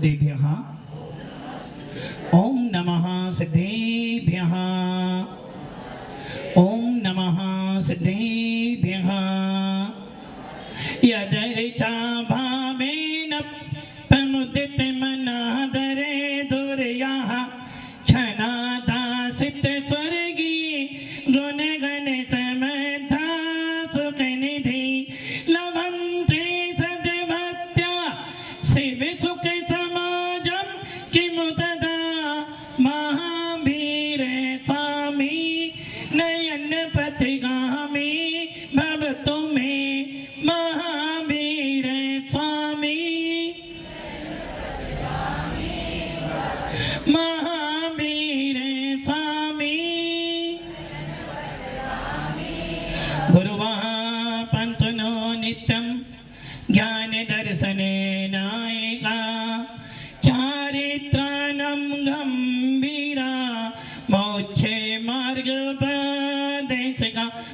सिद्धेभ्यः ओम नमः सिद्धेभ्यः ओम नमः सिद्धेभ्यः यदर्चा भावेन प्रमुदित मनादरे दुर्याः क्षणादासित स्वर्गी गुण गण समधा सुख निधि लभन्ते सद्भक्त्या शिव सुख समाजं किमु तदा महावीर स्वामी नयन प्रतिगामी भवतु मे महावीर स्वामी महावीर स्वामी गुरुवाः पन्तनो नित्यं ज्ञान दर्शनेनायका चारित्राणं गंभीरा मोक्षे मार्गोपदेशका।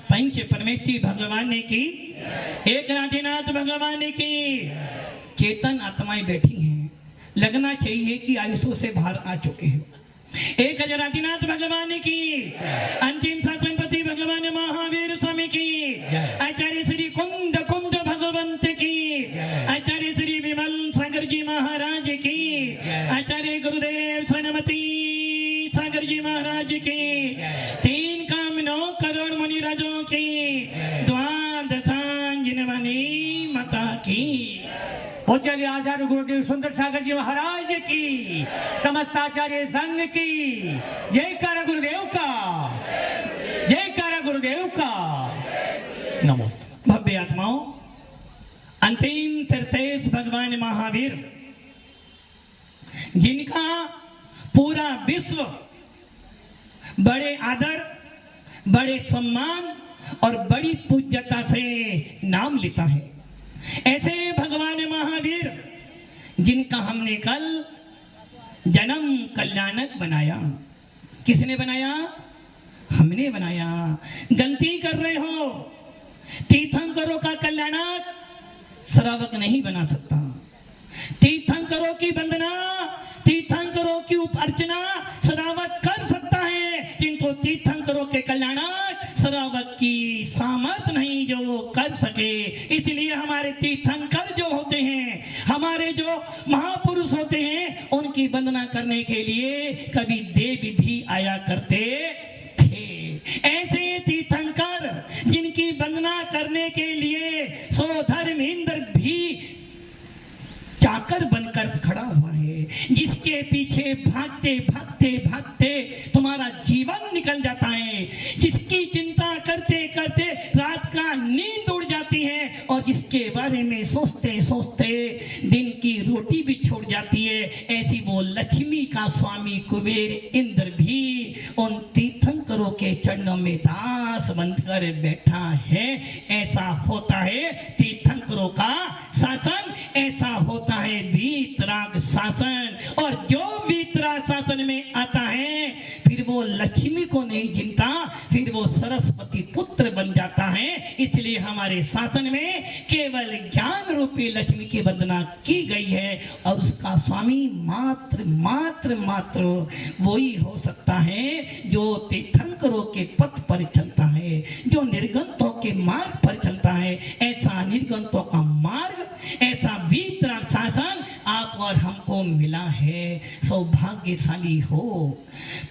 पंच परमेश्वरी भगवान की, एक नाथनाथ भगवान की। चेतन आत्माएं बैठी हैं, लगना चाहिए कि आयुषों से बाहर आ चुके हैं। एक हजरादिनाथ भगवान की, अंतिम शासनपति भगवान महावीर स्वामी की, आचार्य श्री कुंद कुंद भगवंत की, आचार्य श्री विमल सागर जी महाराज की, आचार्य गुरुदेव सनमती सागर जी महाराज की, 3 काम 9 करोड़ मुनिराजों की, द्वादशांजनवनी माता की, पूज्य आचार्य गुरुदेव सुंदर सागर जी महाराज की, समस्त आचार्य संघ की जयकार गुरुदेव का, जयकार गुरुदेव का। नमस्ते। भव्य आत्माओं, अंतिम तीर्थेश भगवान महावीर, जिनका पूरा विश्व बड़े आदर, बड़े सम्मान और बड़ी पूज्यता से नाम लेता है, ऐसे भगवान महावीर जिनका हमने कल जन्म कल्याणक बनाया। किसने बनाया? हमने बनाया। गलती कर रहे हो, तीर्थंकरों का कल्याणक श्रावक नहीं बना सकता। तीर्थंकरों की वंदना, तीर्थंकरों की अर्चना श्रावक कर सकता है, किंतु तीर्थंकरों के कल्याणक श्रावक की सामर्थ्य नहीं जो वो कर सके। इसलिए हमारे तीर्थंकर जो होते हैं, हमारे जो महापुरुष होते हैं, उनकी वंदना करने के लिए कभी देव भी आया करते थे। ऐसे तीर्थंकर जिनकी वंदना करने के लिए सो धर्मेंद्र भी चाकर बनकर खड़ा हुआ है, जिसके पीछे भागते भागते भागते तुम्हारा जीवन निकल जाता है, जिसकी चिंता करते करते रात का नींद उड़ जाती है और जिसके बारे में सोचते सोचते दिन की रोटी भी छोड़ जाती है। ऐसी वो लक्ष्मी का स्वामी कुबेर इंद्र भी उन तीर्थंकरों के चरणों में दास बनकर बैठा है। ऐसा होता है तीर्थंकरों का शासन, ऐसा होता है वीतराग शासन। और जो वीतराग शासन में आता है, फिर वो लक्ष्मी को नहीं गिनता, फिर वो सरस्वती पुत्र बन जाता है। इसलिए हमारे शासन में केवल ज्ञान रूपी लक्ष्मी की वंदना की गई है और उसका स्वामी मात्र मात्र मात्र वही हो सकता है जो तीर्थंकरों के पथ पर चलता है, जो निर्गंतों के मार्ग पर चलता है। ऐसा निर्गंतों का मार्ग, ऐसा वीतराग शासन आप और हमको मिला है। सौभाग्यशाली हो,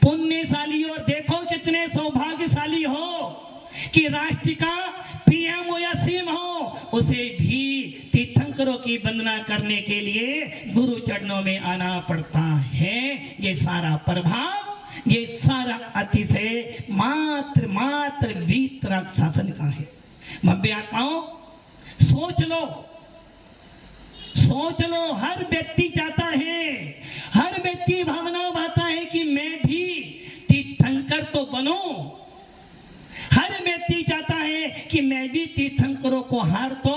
पुण्यशाली हो। देखो कितने सौभाग्यशाली हो कि राष्ट्र का पीएम हो या सीएम हो, उसे भी तीर्थंकरों की वंदना करने के लिए गुरु चरणों में आना पड़ता है। ये सारा प्रभाव, ये सारा अतिशय मात्र मात्र वीतराग शासन का है। भव्य आत्माओं, सोच लो, सोच लो। हर व्यक्ति चाहता है, हर व्यक्ति भावना भाता है कि मैं भी तीर्थंकर तो बनूं। हर व्यक्ति चाहता है कि मैं भी तीर्थंकरों को हार तो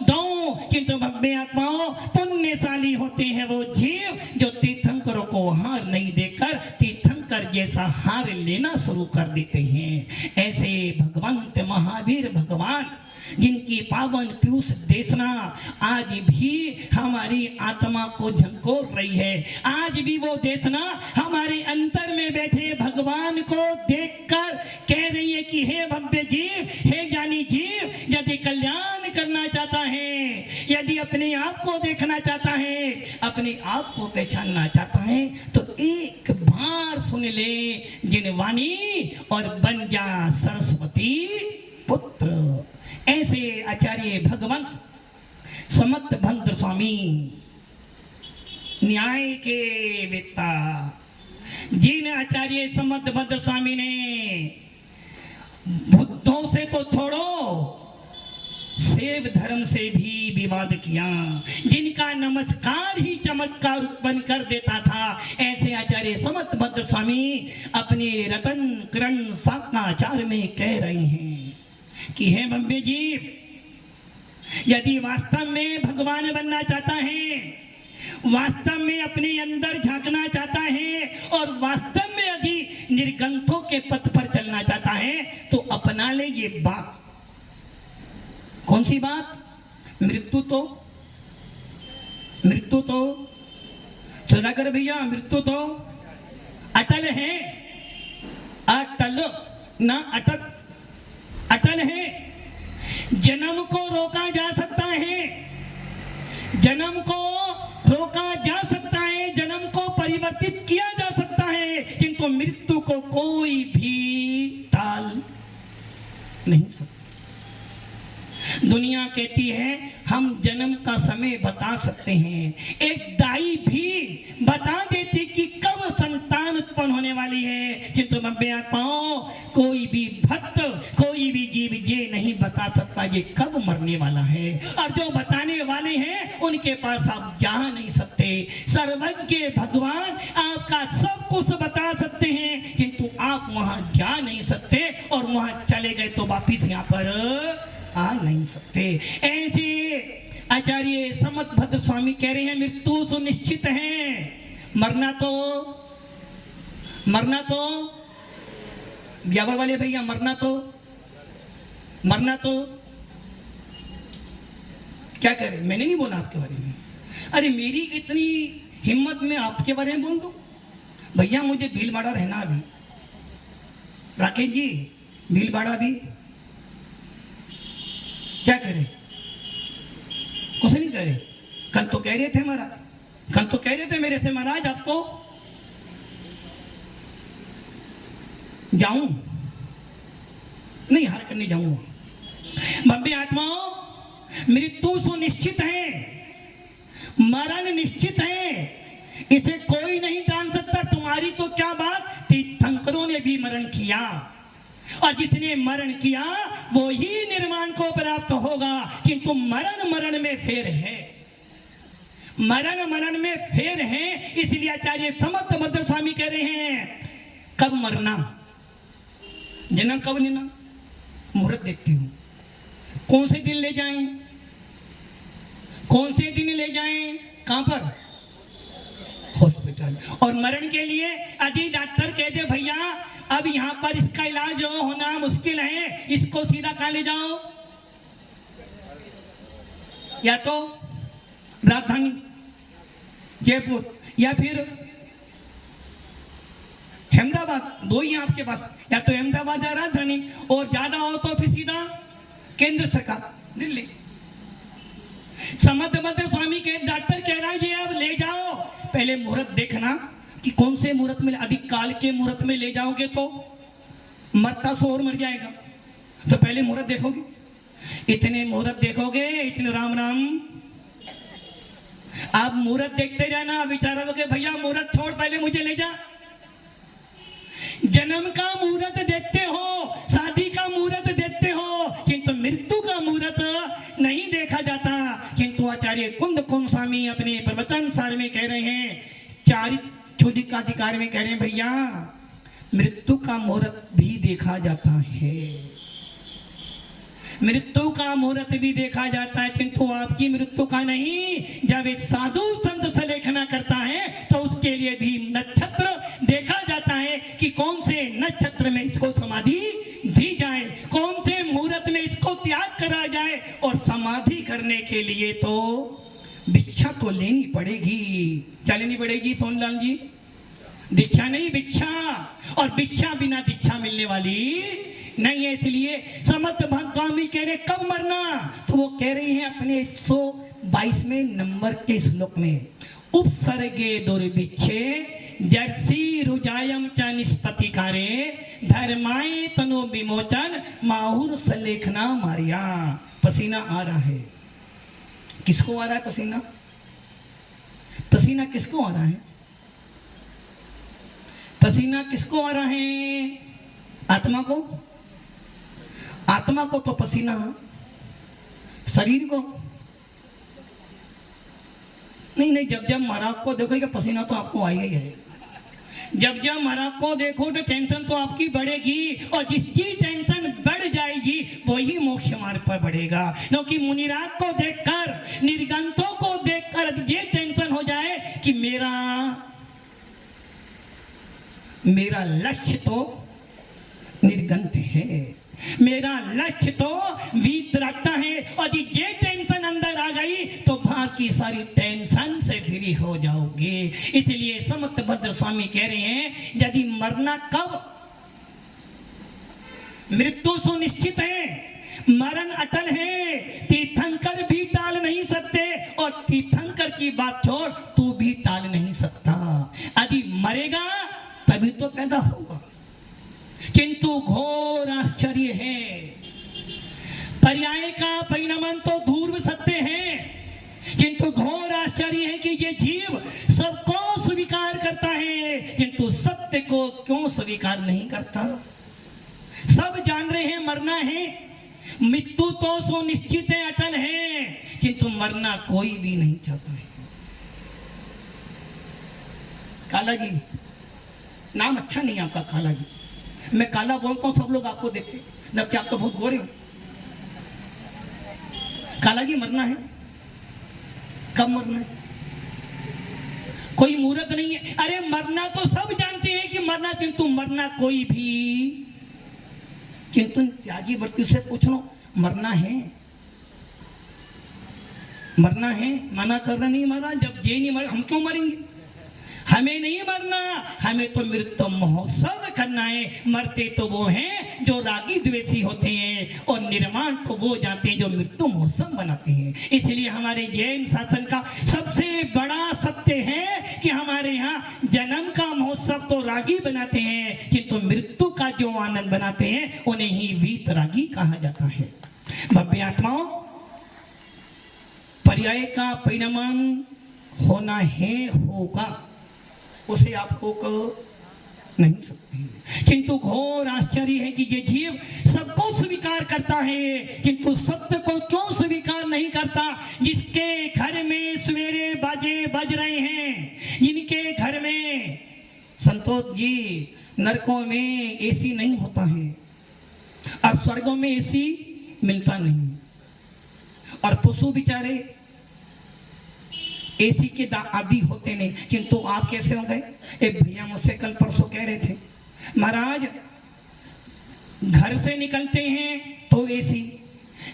दूं। किंतु भव्य आत्माओं, पुण्यशाली होते हैं वो जीव जो तीर्थंकरों को हार नहीं देकर तीर्थंकर जैसा हार लेना शुरू कर देते हैं। ऐसे भगवंत महावीर भगवान जिनकी पावन पीयूष देशना आज भी हमारी आत्मा को झंकोर रही है। आज भी वो देशना हमारे अंतर में बैठे भगवान को देखकर कह रही है कि हे भव्य जीव, हे ज्ञानी जीव, यदि कल्याण करना चाहता है, यदि अपने आप को देखना चाहता है, अपने आप को पहचानना चाहता है, तो एक बार सुन ले जिनवाणी और बन जा सरस्वती पुत्र। ऐसे आचार्य भगवंत समर्थ भद्र स्वामी न्याय के वेत्ता, जिन आचार्य समर्थ भद्र स्वामी ने बुद्धों से तो छोड़ो, सेव धर्म से भी विवाद किया, जिनका नमस्कार ही चमत्कार उत्पन्न कर देता था, ऐसे आचार्य समर्थ भद्र स्वामी अपने रतन करण साकाचार में कह रहे हैं कि हे भव्य जीव, यदि वास्तव में भगवान बनना चाहता है, वास्तव में अपने अंदर झांकना चाहता है और वास्तव में यदि निर्गंथों के पथ पर चलना चाहता है, तो अपना ले ये बात। कौन सी बात? मृत्यु तो सुधाकर भैया, मृत्यु तो अटल है, अटल ना अटक, अटल है। जन्म को रोका जा सकता है, जन्म को रोका जा सकता है, जन्म को परिवर्तित किया जा सकता है, किंतु मृत्यु को कोई भी टाल नहीं सकता। दुनिया कहती है हम जन्म का समय बता सकते हैं, एक दाई भी बता देती कि कब संतान उत्पन्न होने वाली है, किंतु मब्बे आत्माओं कोई भी भक्त, कोई भी जीव ये नहीं बता सकता ये कब मरने वाला है। और जो बताने वाले हैं उनके पास आप जा नहीं सकते। सर्वज्ञ भगवान आपका सब कुछ बता सकते हैं, किंतु आप वहां जा नहीं सकते, और वहां चले गए तो वापिस यहाँ पर आ नहीं सकते। ऐसे आचार्य समर्थ भद्र स्वामी कह रहे हैं मृत्यु सुनिश्चित है, मरना तो ब्यावर वाले भैया, मरना तो क्या करें? मैंने नहीं बोला आपके बारे में। अरे मेरी इतनी हिम्मत में आपके बारे में बोल दूं? भैया मुझे भीलवाड़ा रहना अभी, राकेश जी भीलवाड़ा भी, क्या करें? कुछ नहीं करे। कल तो कह रहे थे महाराज, कल तो कह रहे थे मेरे से महाराज आपको जाऊं, नहीं हार करने जाऊंगा। भव्य आत्माओं, मृत्यु सुनिश्चित है, मरण निश्चित है, इसे कोई नहीं जान सकता। तुम्हारी तो क्या बात, तीर्थंकरों ने भी मरण किया, और जिसने मरण किया वो ही निर्वाण को प्राप्त होगा, किंतु मरण में फेर है, मरण में फेर है। इसलिए आचार्य समर्थ भद्र स्वामी कह रहे हैं कब मरना, जन्म कब लेना, मुहूर्त देखती हूं, कौन से दिन ले जाएं, कौन से दिन ले जाएं, कहां पर, हॉस्पिटल। और मरण के लिए यदि डॉक्टर कह दे भैया अब यहां पर इसका इलाज होना मुश्किल है, इसको सीधा कहां ले जाओ, या तो राजधानी जयपुर या फिर अहमदाबाद, दो ही आपके पास, या तो अहमदाबाद या राजधानी, और ज्यादा हो तो फिर सीधा केंद्र सरकार दिल्ली। समर्थ भद्र स्वामी के डॉक्टर कह रहा है ये अब ले जाओ, पहले मुहूर्त देखना कि कौन से मुहूर्त में, अधिक काल के मुहूर्त में ले जाओगे तो मरता सो और मर जाएगा, तो पहले मुहूर्त देखोगे, इतने मुहूर्त देखोगे, इतने राम राम, आप मुहूर्त देखते जाना, विचार करोगे भैया मुहूर्त छोड़, पहले मुझे ले जा। जन्म का मुहूर्त देखते हो, शादी का मुहूर्त देखते हो, किंतु मृत्यु का मुहूर्त नहीं देखा जाता। किंतु आचार्य कुंद स्वामी अपने प्रवचन सार में कह रहे हैं, चारित्रिक अधिकार में कह रहे हैं भैया मृत्यु का मुहूर्त भी देखा जाता है, मृत्यु का मुहूर्त भी देखा जाता है, किंतु आपकी मृत्यु का नहीं। जब एक साधु संत से लेखना करता है तो उसके लिए भी नक्षत्र देखा जाता है कि कौन से नक्षत्र में इसको समाधि दी जाए, कौन से मुहूर्त में इसको त्याग करा जाए, करने के लिए तो भिक्षा तो लेनी पड़ेगी। क्या लेनी पड़ेगी सोनलाल जी? दीक्षा नहीं, भिक्षा। और भिक्षा बिना दीक्षा मिलने वाली नहीं है। इसलिए समर्थ भक्तस्वामी कह रहे कब मरना, तो वो कह रही है अपने 122वें नंबर के श्लोक में, उपसर्गे दुर्भिक्षे जर्सी रुजायम च निष्पतिकारे धर्माय तनो विमोचन माहुर सलेखना मारिया। पसीना आ रहा है। किसको आ रहा है पसीना? पसीना किसको आ रहा है? पसीना किसको आ रहा है? आत्मा को? आत्मा को तो पसीना, शरीर को नहीं। नहीं, जब जब महाराज को देखोगे पसीना तो आपको आएगा ही है। जब जब महाराज को देखो तो टेंशन तो आपकी बढ़ेगी, और जिसकी टेंशन बढ़ जाएगी वही मोक्ष मार्ग पर बढ़ेगा। क्योंकि मुनिराज को देखकर, निर्गंतों को देखकर ये टेंशन हो जाए कि मेरा लक्ष्य तो निर्गंत है, मेरा लक्ष्य तो वीतरागता है, और ये टेंशन अंदर आ गई तो बाकी सारी टेंशन से फ्री हो जाओगे। इसलिए समर्थ भद्र स्वामी कह रहे हैं यदि मरना कब, मृत्यु सुनिश्चित है, मरण अटल है, तीर्थंकर भी टाल नहीं सकते, और तीर्थंकर की बात छोड़ तू भी टाल नहीं सकता। यदि मरेगा तभी तो पैदा होगा। किंतु घोर आश्चर्य है, पर्याय का परिणाम तो ध्रुव सत्य है, किंतु घोर आश्चर्य है कि ये जीव सबको स्वीकार करता है किंतु सत्य को क्यों स्वीकार नहीं करता। सब जान रहे हैं मरना है, मृत्यु तो सुनिश्चित है, अटल है, किंतु मरना कोई भी नहीं चाहता है। काला जी, नाम अच्छा नहीं आपका काला जी। मैं काला बोलता हूं सब लोग आपको देखते, जबकि आप तो बहुत गोरे हो। काला जी मरना है, कब मरना है? कोई मुहूर्त नहीं है। अरे मरना तो सब जानते हैं कि मरना, किंतु मरना कोई भी, किंतु त्यागी व्रती से पूछ लो मरना है, मरना है। मना कर रहा नहीं महाराज, जब ये नहीं मर हम क्यों मरेंगे? हमें नहीं मरना, हमें तो मृत्यु महोत्सव करना है। मरते तो वो हैं जो रागी द्वेषी होते हैं, और निर्माण तो वो जाते हैं जो मृत्यु महोत्सव बनाते हैं। इसलिए हमारे जैन शासन का सबसे बड़ा सत्य है कि हमारे यहाँ जन्म का महोत्सव तो रागी बनाते हैं, किंतु मृत्यु का जो आनंद बनाते हैं उन्हें ही वीतरागी कहा जाता है। भव्य आत्माओं, पर्याय का परिणाम होना है, होगा, उसे आप रोक नहीं सकते। किंतु घोर आश्चर्य है कि ये जीव सबको स्वीकार करता है किंतु सत्य को क्यों स्वीकार नहीं करता। जिसके घर में सवेरे बाजे बज रहे हैं, इनके घर में संतोष जी नरकों में एसी नहीं होता है, और स्वर्गों में एसी मिलता नहीं, और पशु बेचारे एसी के आदि होते नहीं, किंतु आप कैसे हो गए? एक भैया मुझसे कल परसों कह रहे थे, महाराज घर से निकलते हैं तो एसी,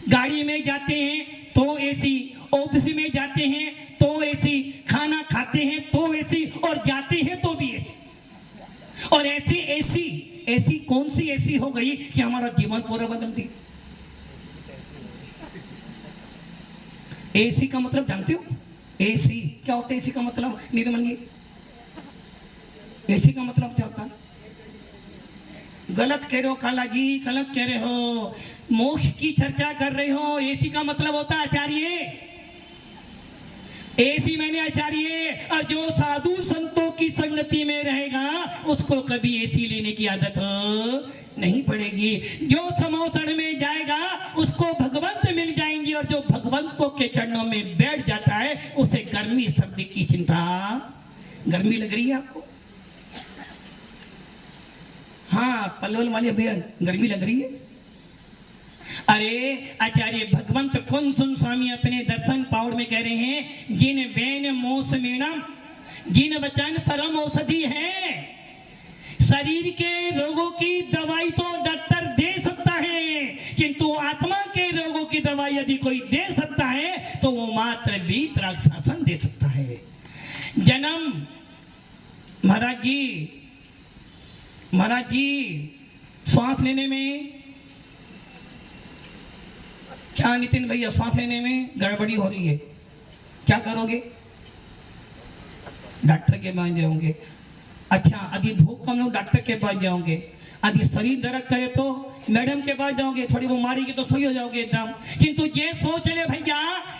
गाड़ी में जाते हैं तो एसी, ऑफिस में जाते हैं तो एसी, खाना खाते हैं तो एसी, और जाते हैं तो भी एसी। और ऐसी एसी, ऐसी कौन सी एसी हो गई कि हमारा जीवन पूरा बदल दी। एसी का मतलब जानते हो? एसी क्या होता है? एसी का मतलब निर्मल जी, एसी का मतलब क्या होता है? गलत कह रहे हो काला जी, गलत कह रहे हो। मोक्ष की चर्चा कर रहे हो। एसी का मतलब होता है आचार्य, एसी मैंने आचार्य। और जो साधु संतों की संगति में रहेगा उसको कभी एसी लेने की आदत नहीं पड़ेगी। जो समोसण में जाएगा उसको भगवंत मिल जाएंगे, और जो भगवंतों के चरणों में बैठ जाता है उसे गर्मी सर्दी की चिंता। गर्मी लग रही है आपको? हाँ, पलवल वाले भैया गर्मी लग रही है। अरे आचार्य भगवंत कौन सुन स्वामी अपने दर्शन पावर में कह रहे हैं, जिन वैन मोस मीणम जिन वचन परम औषधि है। शरीर के रोगों की दवाई तो डॉक्टर दे सकता है, किंतु आत्मा के रोगों की दवाई यदि कोई दे सकता है तो वो मात्र वीतराग शासन दे सकता है। जन्म महाराज जी श्वास लेने में क्या नितिन भैया, श्वास लेने में गड़बड़ी हो रही है, क्या करोगे? डॉक्टर के पास जाओगे। अच्छा, यदि भूख कम हो डॉक्टर के पास जाओगे। यदि शरीर दर्द करे तो मैडम के पास जाओगे, थोड़ी बीमारी की तो सही हो जाओगे एकदम। किंतु ये सोच ले भैया,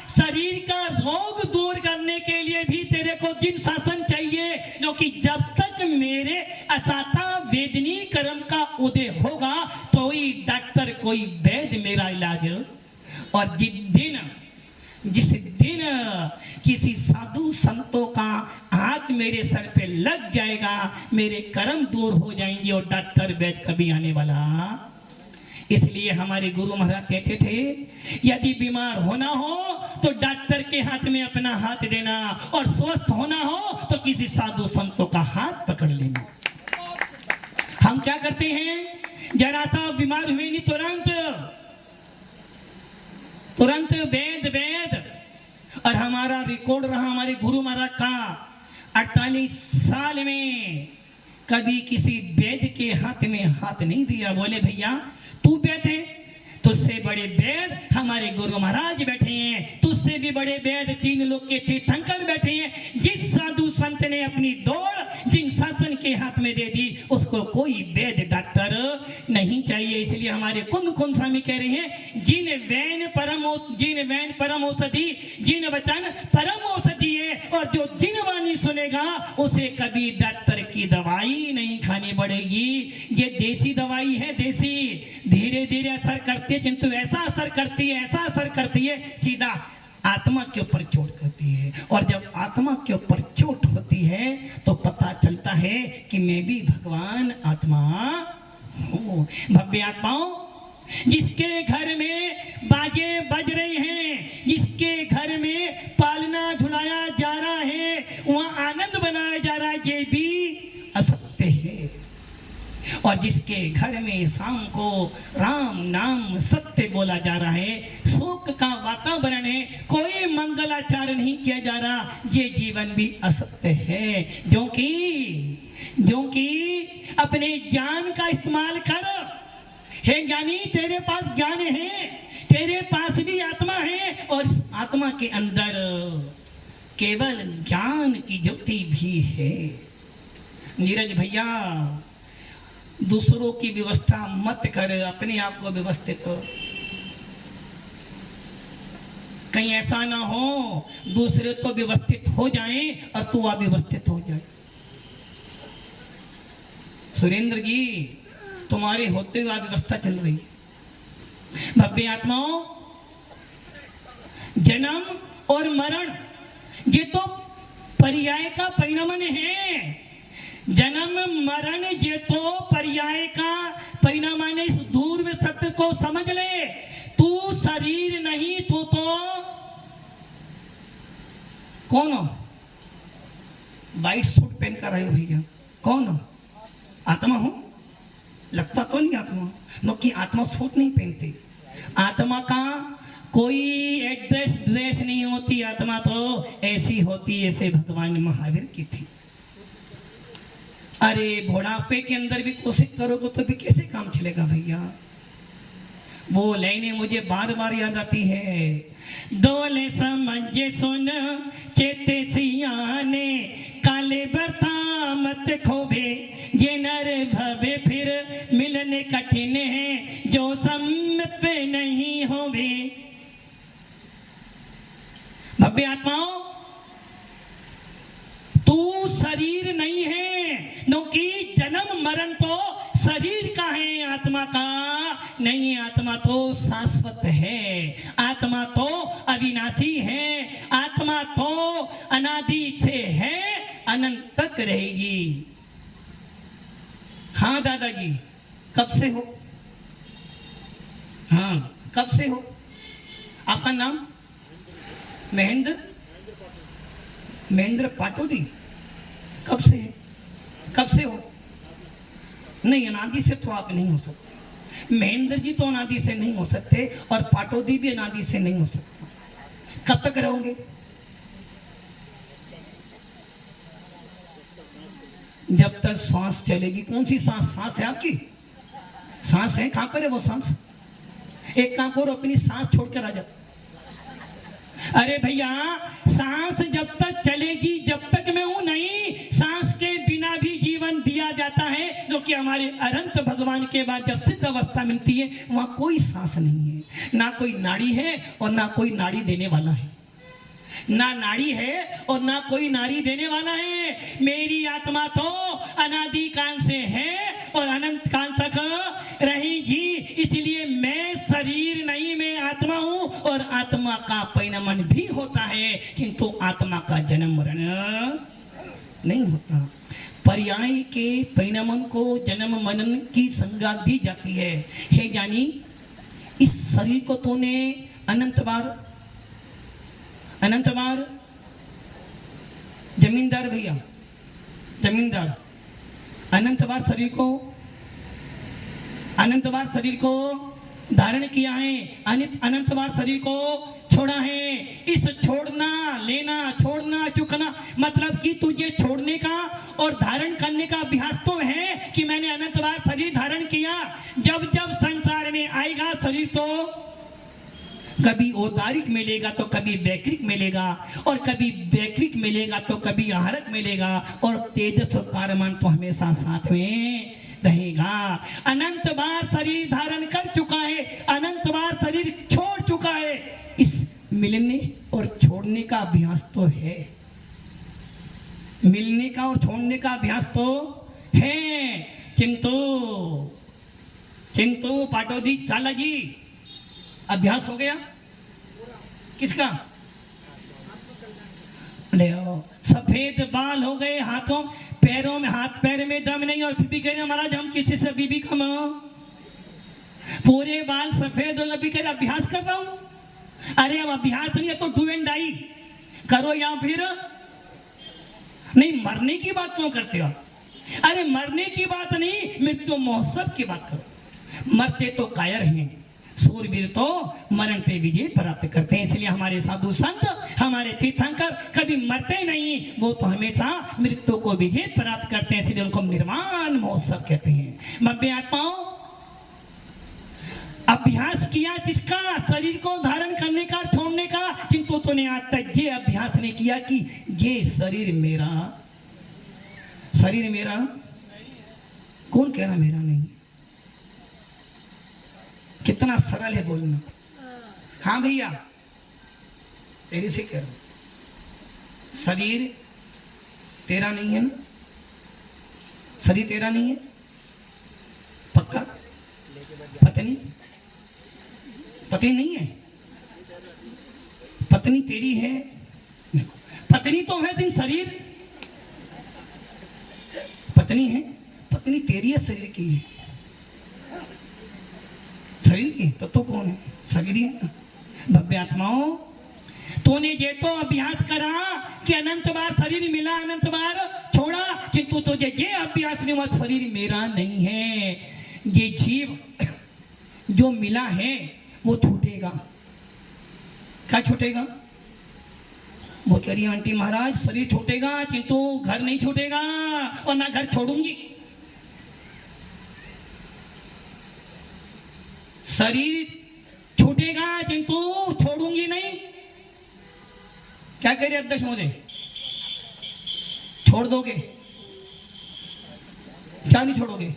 शरीर का रोग दूर करने के लिए भी तेरे को जिन शासन चाहिए, क्योंकि जब तक मेरे असाता वेदनी कर्म का उदय होगा तो कोई डॉक्टर कोई वैद्य मेरा इलाज। और जिस दिन किसी साधु संतों का हाथ मेरे सर पे लग जाएगा, मेरे कर्म दूर हो जाएंगे और डॉक्टर वैद्य कभी आने वाला। इसलिए हमारे गुरु महाराज कहते थे, यदि बीमार होना हो तो डॉक्टर के हाथ में अपना हाथ देना, और स्वस्थ होना हो तो किसी साधु संतों का हाथ पकड़ लेना। हम क्या करते हैं, जरा सा बीमार हुए नहीं तुरंत वेद। और हमारा रिकॉर्ड रहा हमारे गुरु महाराज का, 48 साल में कभी किसी वेद के हाथ में हाथ नहीं दिया। बोले भैया तू वेद है, तुझसे बड़े वेद हमारे गुरु महाराज बैठे हैं, तुझसे भी बड़े वेद 3 लोग के तीर्थंकर बैठे हैं। जिस साधु संत ने अपनी दौड़ जिन शासन के हाथ में दे दी, उसको कोई वेद डॉक्टर नहीं चाहिए। इसलिए हमारे कुन स्वामी कह रहे हैं, जिन वैन परम औषधि, जिन वचन परम औषधि है, और जो जिन वाणी सुनेगा उसे कभी डॉक्टर की दवाई नहीं खानी पड़ेगी। ये देसी दवाई है, देसी, धीरे धीरे असर करती है, किंतु ऐसा असर करती है सीधा आत्मा के ऊपर चोट करती है। और जब आत्मा के ऊपर चोट होती है तो पता चलता है कि मैं भी भगवान आत्मा हूं। भव्य आत्माओं, जिसके घर में बाजे बज रहे हैं, जिसके घर में पालना झुलाया जा रहा है, वहां आनंद बनाया जा रहा है, ये भी असत्य है। और जिसके घर में शाम को राम नाम सत्य बोला जा रहा है, शोक का वातावरण है, कोई मंगलाचार नहीं किया जा रहा, ये जीवन भी असत्य है। जो कि अपने ज्ञान का इस्तेमाल कर। हे ज्ञानी, तेरे पास ज्ञान है, तेरे पास भी आत्मा है, और इस आत्मा के अंदर केवल ज्ञान की ज्योति भी है। नीरज भैया, दूसरों की व्यवस्था मत कर, अपने आप को व्यवस्थित हो। कहीं ऐसा ना हो दूसरे तो व्यवस्थित हो जाएं और तू अव्यवस्थित हो जाए। सुरेंद्र जी, तुम्हारे होते हुए व्यवस्था चल रही है। भव्य आत्माओं, जन्म और मरण ये तो पर्याय का परिणाम है। जन्म मरण ये तो पर्याय का परिणाम है। इस दूर में सत्य को समझ ले, तू शरीर नहीं, तू तो कौन हो? व्हाइट सूट पहन कर आए हो भैया, कौन हो? आत्मा हो? लगता तो नहीं आत्मा, क्योंकि आत्मा सूट नहीं पहनती। आत्मा का कोई ड्रेस नहीं होती, आत्मा तो ऐसी होती जैसे भगवान महावीर की थी। अरे बुढ़ापे के अंदर भी कोशिश करोगे तो भी कैसे काम चलेगा भैया। वो लाइनें मुझे बार बार याद आती है, डोले समझे सुन चेते सियाने, काले बरता मत खोबे, ये नर भवे फिर मिलने कठिन है, जो सम्मत पे नहीं होवे। भव्य आत्माओं, तू शरीर नहीं है, क्योंकि जन्म मरण तो शरीर का है, आत्मा का नहीं। आत्मा तो शाश्वत है, आत्मा तो अविनाशी है, आत्मा तो अनादि से है, अनंत तक रहेगी। हाँ दादाजी, कब से हो? हाँ, कब से हो? आपका नाम? महेंद्र पाटोदी। कब से है? कब से हो? नहीं, अनादि से तो आप नहीं हो सकते। महेंद्र जी तो अनादि से नहीं हो सकते और पाटोदी भी अनादि से नहीं हो सकता। कब तक रहोगे? जब तक सांस चलेगी। कौन सी सांस? सांस है आपकी? सांस है? कहां पर है वो सांस? एक काम करो, अपनी सांस छोड़कर आ जाओ। अरे भैया, सांस जब तक चलेगी, जब तक मैं हूं नहीं, सांस के बिना भी जीवन दिया जाता है, जो कि हमारे अनंत भगवान के बाद जब सिद्ध अवस्था मिलती है वहां कोई सांस नहीं है, ना कोई नाड़ी है और ना कोई नाड़ी देने वाला है। ना नाड़ी है और ना कोई नाड़ी देने वाला है। मेरी आत्मा तो अनादि काल से है और अनंत काल तक रहेगी। इसलिए मैं शरीर नहीं, मैं आत्मा हूं और आत्मा का परिणमन भी होता है, किंतु आत्मा का जन्म मरण नहीं होता। पर्याय के परिणमन को जन्म मरण की संज्ञा दी जाती है। हे ज्ञानी, इस शरीर को तूने अनंत बार जमींदार भैया, जमींदार अनंत बार शरीर को धारण किया है, अनंत बार शरीर को छोड़ा है। इस छोड़ना, लेना, छोड़ना, चुकना मतलब कि तुझे छोड़ने का और धारण करने का अभ्यास तो है कि मैंने अनंत बार शरीर धारण किया। जब जब संसार में आएगा शरीर तो कभी औदारिक मिलेगा तो कभी वैकृक मिलेगा, और कभी वैकृक मिलेगा तो कभी आहारक मिलेगा, और तेजस और कारमान तो हमेशा साथ में रहेगा। अनंत बार शरीर धारण कर चुका है, अनंत बार शरीर छोड़ चुका है। इस मिलने और छोड़ने का अभ्यास तो है, मिलने का और छोड़ने का अभ्यास तो है। किंतु पाटोदी चाला जी, अभ्यास हो गया किसका? ले आओ, सफेद बाल हो गए हाथों पैरों में, हाथ पैर में दम नहीं, और फिर भी कह रहे महाराज हम किसी से बीबी कम, पूरे बाल सफेद हो भी कह रहे अभ्यास कर रहा हूं। अरे अब अभ्यास नहीं है तो डू एंड डाई करो, या फिर नहीं मरने की बात क्यों करते हो? अरे मरने की बात नहीं, मृत्यु महोत्सव की बात करो। मरते तो कायर हैं, सूरवीर तो मरण पे विजय प्राप्त करते हैं। इसलिए हमारे साधु संत, हमारे तीर्थंकर कभी मरते नहीं, वो तो हमेशा मृत्यु को विजय प्राप्त करते हैं। इसलिए उनको निर्वाण महोत्सव कहते हैं। मब्बे आत्माओं, अभ्यास किया जिसका शरीर को धारण करने का, छोड़ने का, किंतु तूने आज तक ये अभ्यास नहीं किया कि ये शरीर मेरा, शरीर मेरा। कौन कह रहा मेरा नहीं? कितना सरल है बोलना। हाँ भैया, तेरे से कह रहा हूं, शरीर तेरा नहीं है ना? शरीर तेरा नहीं है पक्का? पत्नी नहीं है? पत्नी तेरी है? पत्नी तो है, लेकिन शरीर पत्नी है, पत्नी तेरी है, शरीर की है। शरीर की तो तू कौन है? शरीर ही है ना। भव्य आत्माओं, तूने ये तो अभ्यास करा कि अनंत बार शरीर मिला, अनंत बार छोड़ा, किंतु तुझे ये अभ्यास नहीं हुआ शरीर मेरा नहीं है। ये जीव जो मिला है वो छूटेगा। क्या छूटेगा? वो कह रही आंटी महाराज शरीर छूटेगा किंतु घर नहीं छूटेगा, और ना घर छोड़ूंगी। शरीर छूटेगा किंतु छोड़ूंगी नहीं। क्या कह रहे अध्यक्ष महोदय? छोड़ दोगे? क्या नहीं छोड़ोगे?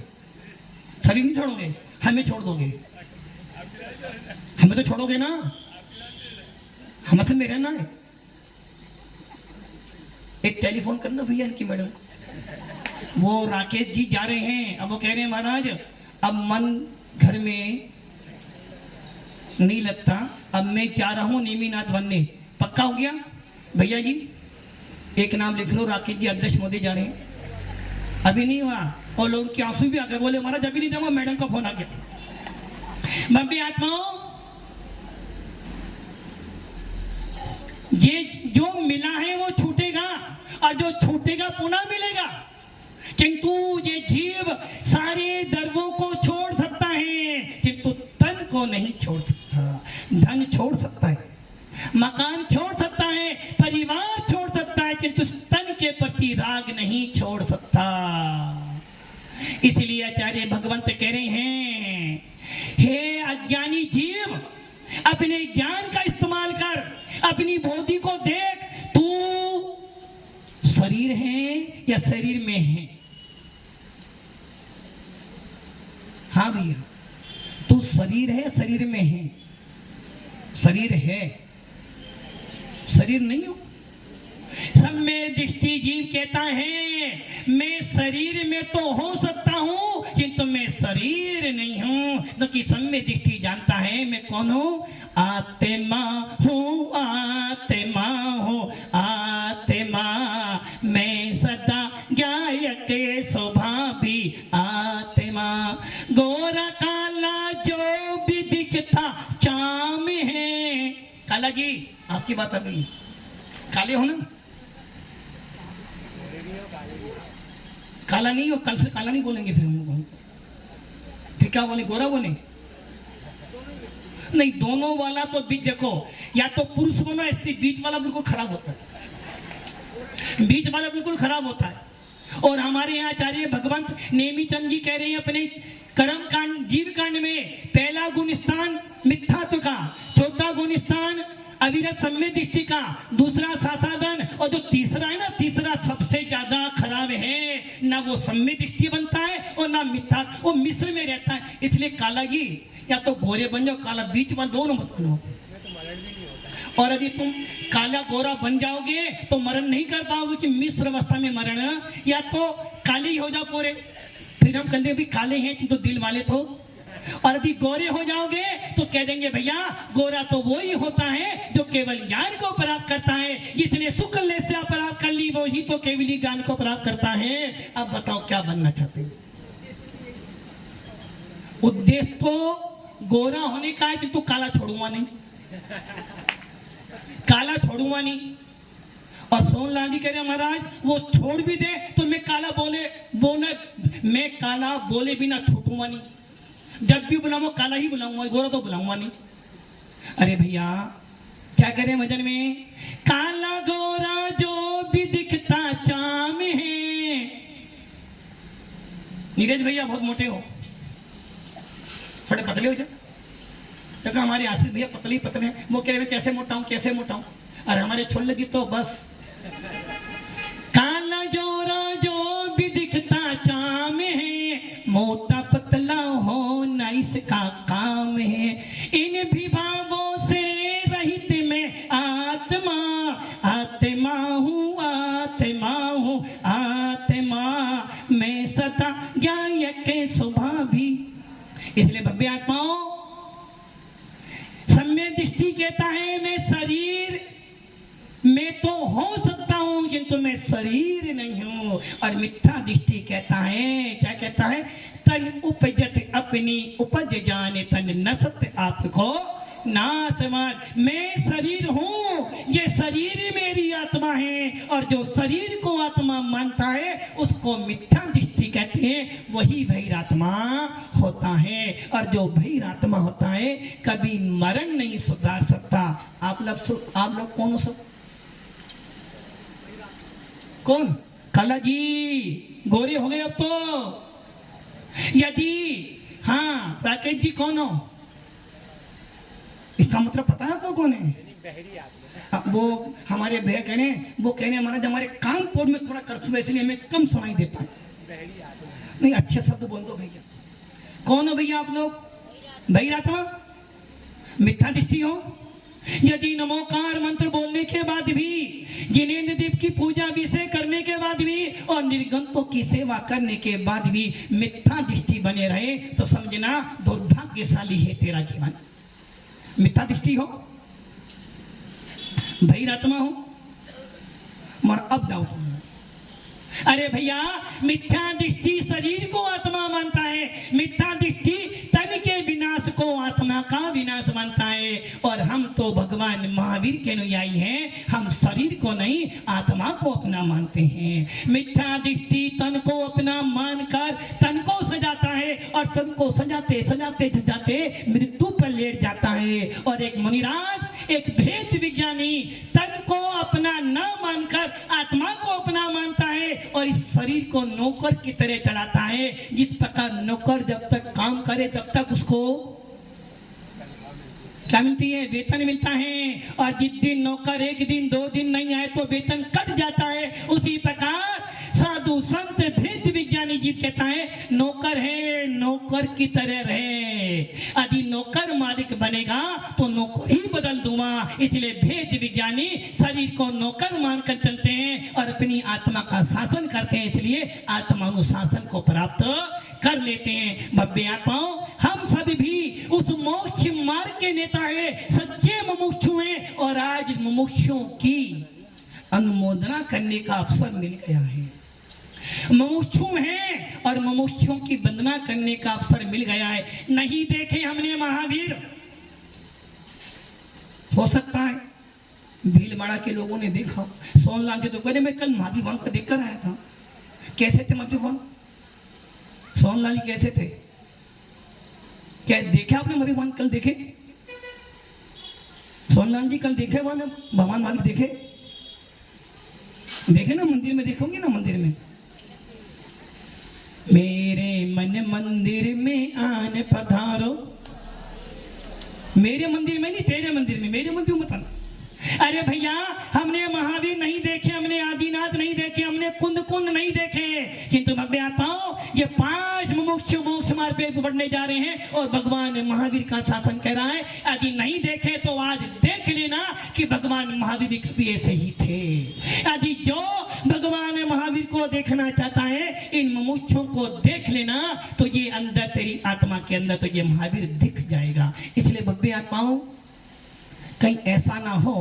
शरीर नहीं छोड़ोगे, हमें छोड़ दोगे? हमें तो छोड़ोगे ना, हमें तो मेरा ना है। एक टेलीफोन करना भैया इनकी मैडम को। वो राकेश जी जा रहे हैं, अब वो कह रहे हैं महाराज अब मन घर में नहीं लगता, अब मैं जा रहा हूं नेमीनाथ बनने। पक्का हो गया? भैया जी एक नाम लिख लो, राकेश जी अध्यक्ष मोदी जा रहे हैं। अभी नहीं हुआ, और लोग के आंसू भी आ गए, बोले महाराज अभी नहीं जाऊंगा, मैडम का फोन आ गया। मम्मी आत्माओं, ये जो मिला है वो छूटेगा, और जो छूटेगा पुनः मिलेगा। किंतु ये जीव सारे द्रव्यों को छोड़ सकता है, नहीं छोड़ सकता। धन छोड़ सकता है, मकान छोड़ सकता है, परिवार छोड़ सकता है, किंतु तन के प्रति राग नहीं छोड़ सकता। इसलिए आचार्य भगवंत कह रहे हैं, हे अज्ञानी जीव, अपने ज्ञान का इस्तेमाल कर, अपनी बुद्धि को देख, तू शरीर है या शरीर में है? हाँ भैया, तू शरीर है, शरीर में है? शरीर है, शरीर नहीं हो। सम्य दृष्टि जीव कहता है, मैं शरीर में तो हो सकता हूं, किंतु मैं शरीर नहीं हूं। क्योंकि सम्य दृष्टि जानता है मैं कौन हूं, आत्मा हूं, आत्मा हूं, आत्मा। मैं सदा गायक स्वभावी आत्मा। गोरा काला जो भी दिखता चाम है। काला जी, आपकी बात आ गई, काले हो ना? काला नहीं हो, कल से काला नहीं बोलेंगे फिर हम लोग। फिर क्या बोले, गोरा बोले? नहीं, दोनों वाला तो बीच देखो, या तो पुरुष बनो, स्त्री, बीच वाला बिल्कुल खराब होता है, बीच वाला बिल्कुल खराब होता है। और हमारे यहाँ आचार्य भगवंत नेमीचंद जी कह रहे हैं अपने कर्म कांड, जीव कांड में, पहला गुण स्थान मिथ्यात्व का, चौथा गुण स्थान अविरत सम्य दृष्टि का, दूसरा सासाधन, और जो तीसरा है ना, तीसरा सबसे ज्यादा खराब है। ना वो सम्य दृष्टि बनता है और ना मिथ्या, वो मिश्र में रहता है। इसलिए काला जी, या तो गोरे बन जाओ, काला बीच में, दोनों मत बनो। और यदि तुम काला गोरा बन जाओगे तो मरण नहीं कर पाओगे, कि मिश्र अवस्था में मरण, या तो काले ही हो जाओ पूरे, फिर हम कहते भी काले हैं तो दिल वाले तो। और यदि गोरे हो जाओगे तो कह देंगे भैया गोरा तो वो ही होता है जो केवल ज्ञान को प्राप्त करता है, जितने सुख ले से प्राप्त कर ली वो ही तो केवल ज्ञान को प्राप्त करता है। अब बताओ क्या बनना चाहते हो? उद्देश्य तो गोरा होने का है, किंतु काला छोड़ूंगा नहीं, काला छोड़ूंगा नहीं। और सोनलाल जी कह रहे महाराज वो छोड़ भी दे तो मैं काला मैं काला बोले बिना छूटूंगा नहीं, जब भी बुलाऊंगा काला ही बुलाऊंगा, गोरा तो बुलाऊंगा नहीं। अरे भैया क्या करें भजन में, काला गोरा जो भी दिखता चाम है। नीरज भैया बहुत मोटे हो, थोड़े पतले हो जाए, देखो हमारे आशीष भैया पतले पतले हैं, वो कह रहे कैसे मोटा हूं, कैसे मोटा हूं। और हमारे छोले जी तो बस, काला गोरा जो भी दिखता चाम है, मोटा पतला हो ना इसका काम है। इन विभावों से रहित मैं आत्मा, आत्मा हूँ, आत्मा हूँ, आत्मा। मैं सदा ज्ञायक स्वभावी। इसलिए भव्य आत्माओं, सम्य दृष्टि कहता है मैं शरीर में तो हो सकता हूं, किंतु मैं शरीर नहीं हूं। और मिथ्या दृष्टि कहता है, क्या कहता है, तन उपजत अपनी उपज जाने तन नसत आपको नासमान। मैं शरीर हूं, ये शरीर ही मेरी आत्मा है, और जो शरीर को आत्मा मानता है उसको मिथ्या दृष्टि कहते हैं, वही भैरात्मा होता है। और जो भैरात्मा होता है कभी मरण नहीं सुधार सकता। आप लोग कौन हो सब? कौन? काला जी, गोरे हो गए अब तो। यदि हाँ, राकेश जी कौन हो? इसका मतलब पता है आपको कौन है? वो हमारे भैया कह रहे हैं, वो कह रहे हैं महाराज हमारे कानपुर में थोड़ा कर्फ्यू है इसलिए हमें कम सुनाई देता है। नहीं, अच्छे शब्द बोल दो भैया। कौन हो भैया आप लोग? भैरात्मा, मिथ्या दृष्टि हो। यदि नमोकार मंत्र बोलने के बाद भी, जिनेंद्र देव की पूजा विषय करने के बाद भी, और निर्गंतों की सेवा करने के बाद भी मिथ्या दृष्टि बने रहे तो समझना दुर्भाग्यशाली है तेरा जीवन। मिथ्या दृष्टि हो, भैरात्मा हो, मर अब जाओ तुम। अरे भैया मिथ्या दृष्टि शरीर को आत्मा मानता है, मिथ्या दृष्टि तन के विनाश को आत्मा का विनाश मानता है। और हम तो भगवान महावीर के अनुयायी हैं, हम शरीर को नहीं आत्मा को अपना मानते हैं। मिथ्या दृष्टि तन को अपना मानकर तन को सजाता है, और तन को सजाते सजाते सजाते मृत्यु पर लेट जाता है। और एक मुनिराज, एक भेद विज्ञानी तन को अपना न मानकर आत्मा को अपना मानता है और इस शरीर को नौकर की तरह चलाता है। जिस प्रकार नौकर जब तक काम करे तब तक उसको क्या मिलती है? वेतन मिलता है। और जिस दिन नौकर एक दिन 2 दिन नहीं आए तो वेतन कट जाता है। उसी प्रकार साधु संत भेद विज्ञानी जीव कहता है नौकर है, नौकर की तरह रहे। यदि नौकर मालिक बनेगा तो नौकर ही बदल दूंगा। इसलिए भेद विज्ञानी शरीर को नौकर मानकर चलते हैं और अपनी आत्मा का शासन करते हैं। इसलिए आत्मानुशासन को प्राप्त कर लेते हैं। भव्य आत्माओं, हम सभी भी उस मोक्ष मार्ग के नेता है, सच्चे मुमुक्षु हैं और आज मुमुक्षुओं की अनुमोदना करने का अवसर मिल गया है। मुमुक्षु हैं और मुमुक्षुओं की वंदना करने का अवसर मिल गया है। नहीं देखे हमने महावीर, हो सकता है भीलवाड़ा के लोगों ने देखा। सोनलाल के तो कहते मैं कल महावीर भवन को देखकर आया था। कैसे थे महावीर भवन? सोनलाल जी कैसे थे? क्या देखे आपने महावीर भवन? कल देखे सोनलाल जी? कल देखे वाले भगवान महावीर देखे? देखे ना, मंदिर में देखोगे ना, मंदिर में मेरे मन मंदिर में आन पधारो। मेरे मंदिर में नहीं, तेरे मंदिर में। मेरे मंदिर में मत। अरे भैया, हमने महावीर नहीं देखे, हमने आदिनाथ नहीं देखे, हमने कुंद कुंड नहीं देखे, किंतु भव्य आत्माओं ये 5 मुमुक्षु मोक्ष मार्ग पे बढ़ने जा रहे हैं और भगवान महावीर का शासन कह रहा है। यदि नहीं देखे तो आज देख लेना कि भगवान महावीर भी कभी ऐसे ही थे। यदि जो भगवान महावीर को देखना चाहता है, इन मुमुक्षुओं को देख लेना तो ये अंदर तेरी आत्मा के अंदर तो ये महावीर दिख जाएगा। इसलिए भव्य आत्माओं, कहीं ऐसा ना हो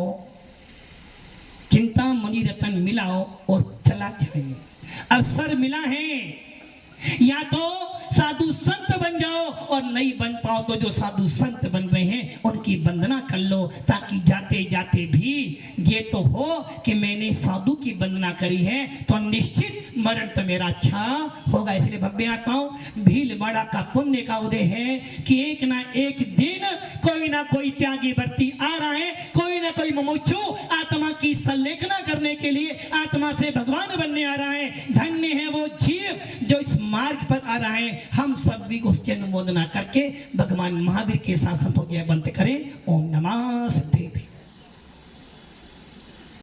चिंता मणि रतन मिलाओ और चला जाए। अवसर मिला है, या तो साधु संत बन जाओ और नहीं बन पाओ तो जो साधु संत बन रहे हैं उनकी वंदना कर लो, ताकि जाते जाते भी ये तो हो कि मैंने साधु की वंदना करी है तो निश्चित मरण तो मेरा अच्छा होगा। इसलिए भव्य आत्माओं, भीलवाड़ा का पुण्य का उदय है कि एक ना एक दिन कोई ना कोई त्यागी व्यक्ति आ रहा है, कोई ना कोई मुमुक्षु आत्मा की संलेखना करने के लिए आत्मा से भगवान बनने आ रहा है। धन्य है वो जीव जो इस मार्ग पर आ रहा है। हम सब भी उसकी अनुमोदना करके भगवान महावीर के शासन हो गया बंद करें। ओम नमः सिद्धि।